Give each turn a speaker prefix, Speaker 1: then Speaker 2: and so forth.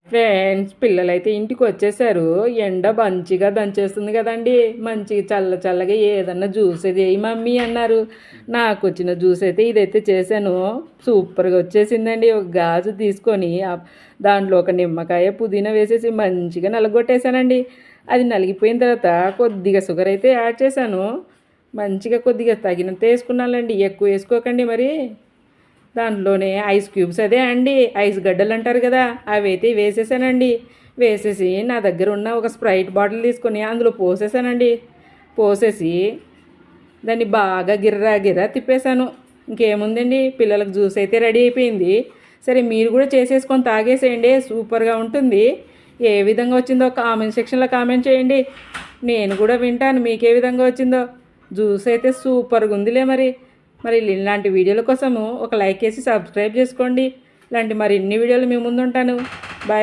Speaker 1: Friends పిల్లలైతే ఇంటికి వచ్చేసారు. ఎండ మంచిగా దంచేస్తుంది కదండి. మంచిగా చల్ల చల్లగా ఏదన్నా జ్యూస్ అది వేయి మమ్మీ అన్నారు. నాకు వచ్చిన జ్యూస్ అయితే ఇదైతే చేశాను. సూపర్గా వచ్చేసిందండి. ఒక గాజు తీసుకొని దాంట్లో ఒక నిమ్మకాయ పుదీనా వేసేసి మంచిగా నలగొట్టేశానండి. అది నలిగిపోయిన తర్వాత కొద్దిగా షుగర్ అయితే యాడ్ చేశాను. మంచిగా కొద్దిగా తగినంత వేసుకున్నానండి, ఎక్కువ వేసుకోకండి మరి. దాంట్లోనే ఐస్ క్యూబ్స్ అదే అండి, ఐస్ గడ్డలు అంటారు కదా, అవి అయితే వేసేసానండి. వేసేసి నా దగ్గర ఉన్న ఒక స్ప్రైట్ బాటిల్ తీసుకొని అందులో పోసేసానండి. పోసేసి దాన్ని బాగా గిర్రా గిర్రా తిప్పేశాను. ఇంకేముందండి, పిల్లలకు జ్యూస్ అయితే రెడీ అయిపోయింది. సరే మీరు కూడా చేసేసుకొని తాగేసేయండి, సూపర్గా ఉంటుంది. ఏ విధంగా వచ్చిందో కామెంట్ సెక్షన్లో కామెంట్ చేయండి, నేను కూడా వింటాను మీకే విధంగా వచ్చిందో. జ్యూస్ అయితే సూపర్గా ఉందిలే మరి. మరి ఇలాంటి వీడియోల కోసము ఒక లైక్ చేసి సబ్స్క్రైబ్ చేసుకోండి. ఇలాంటి మరి ఇన్ని వీడియోలు మీ ముందు ఉంటాను. బాయ్.